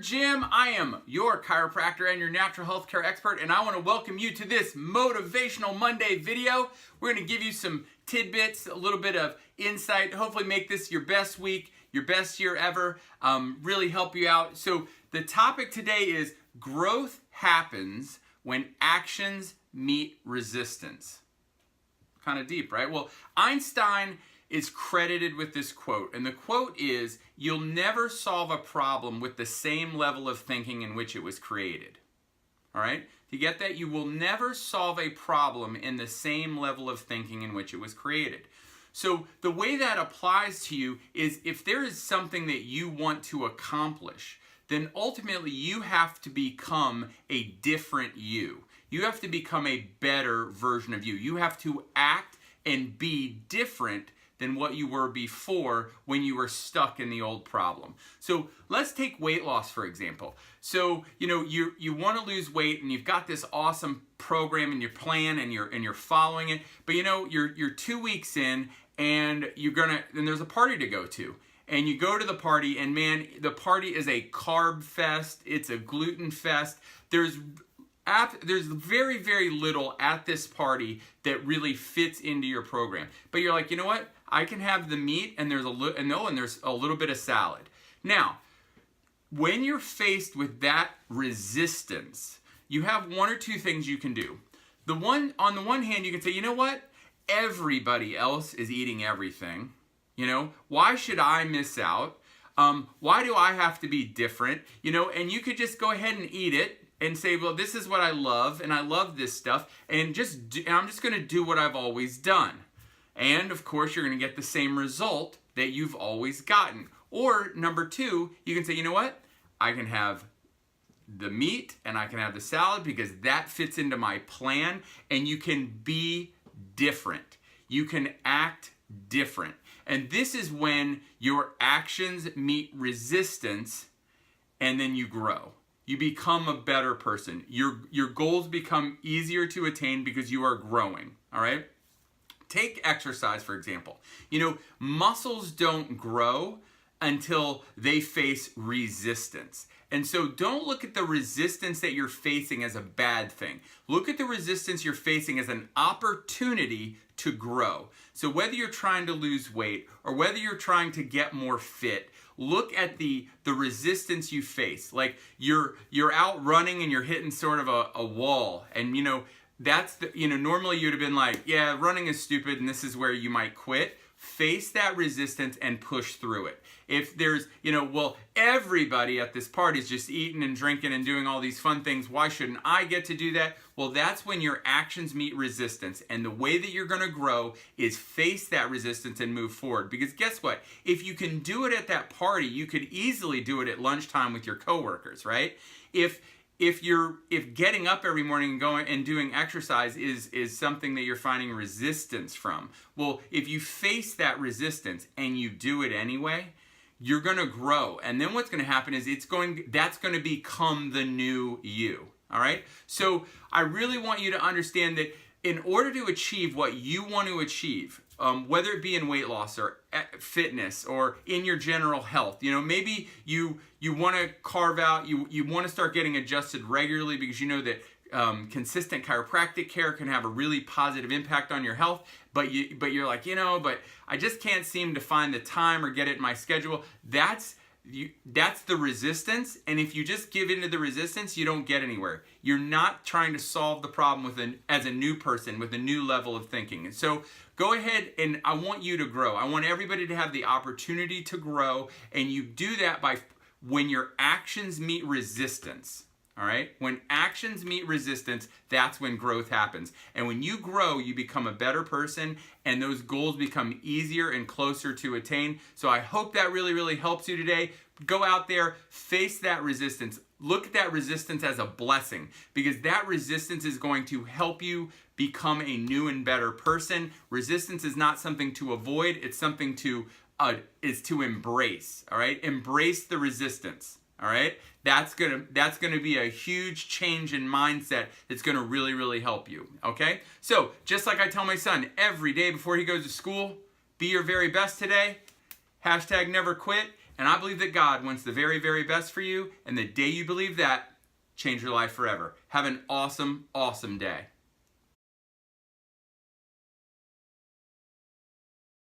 Jim. I am your chiropractor and your natural health care expert, and I want to welcome you to this Motivational Monday video. We're going to give you some tidbits, a little bit of insight, hopefully make this your best week, your best year ever, really help you out. So the topic today is growth happens when actions meet resistance. Kind of deep, right? Well, Einstein is credited with this quote, and the quote is, "You'll never solve a problem with the same level of thinking in which it was created." All right? Do you get that? You will never solve a problem in the same level of thinking in which it was created. So the way that applies to you is if there is something that you want to accomplish, then ultimately you have to become a different you. You have to become a better version of you. You have to act and be different than what you were before when you were stuck in the old problem. So let's take weight loss, for example. So, you want to lose weight and you've got this awesome program and your plan and you're following it, but you're 2 weeks in and there's a party to go to. And you go to the party and man, the party is a carb fest, it's a gluten fest. There's very, very little at this party that really fits into your program. But you're like, you know what? I can have the meat and there's a little bit of salad. Now, when you're faced with that resistance, you have one or two things you can do. On the one hand, you can say, you know what? Everybody else is eating everything. Why should I miss out? Why do I have to be different? And you could just go ahead and eat it and say, well, this is what I love, and I love this stuff, and I'm just going to do what I've always done. And of course, you're going to get the same result that you've always gotten. Or number two, you can say, you know what? I can have the meat and I can have the salad because that fits into my plan, and you can be different. You can act different. And this is when your actions meet resistance and then you grow. You become a better person. Your goals become easier to attain because you are growing, all right? Take exercise, for example. Muscles don't grow until they face resistance. And so don't look at the resistance that you're facing as a bad thing. Look at the resistance you're facing as an opportunity to grow. So whether you're trying to lose weight or whether you're trying to get more fit, look at the resistance you face. Like you're out running and you're hitting sort of a wall, and that's normally you'd have been like, yeah, running is stupid and this is where you might quit. Face that resistance and push through it. If there's, well, everybody at this party is just eating and drinking and doing all these fun things, why shouldn't I get to do that? Well, that's when your actions meet resistance. And the way that you're going to grow is face that resistance and move forward. Because guess what? If you can do it at that party, you could easily do it at lunchtime with your coworkers, right? If getting up every morning and going and doing exercise is something that you're finding resistance from, well, if you face that resistance and you do it anyway, you're going to grow. And then what's going to happen is that's going to become the new you. All right? So I really want you to understand that in order to achieve what you want to achieve, whether it be in weight loss or fitness or in your general health, maybe you want to carve out, you want to start getting adjusted regularly because you know that consistent chiropractic care can have a really positive impact on your health, but you're like, but I just can't seem to find the time or get it in my schedule. That's the resistance, and if you just give into the resistance, you don't get anywhere. You're not trying to solve the problem as a new person with a new level of thinking. And so go ahead, and I want you to grow. I want everybody to have the opportunity to grow, and you do that by when your actions meet resistance. All right? When actions meet resistance, that's when growth happens. And when you grow, you become a better person, and those goals become easier and closer to attain. So I hope that really, really helps you today. Go out there, face that resistance. Look at that resistance as a blessing, because that resistance is going to help you become a new and better person. Resistance is not something to avoid. It's something to embrace. All right? Embrace the resistance. All right? That's gonna be a huge change in mindset that's gonna really, really help you. Okay? So, just like I tell my son every day before he goes to school, be your very best today. #never quit. And I believe that God wants the very, very best for you. And the day you believe that, change your life forever. Have an awesome, awesome day.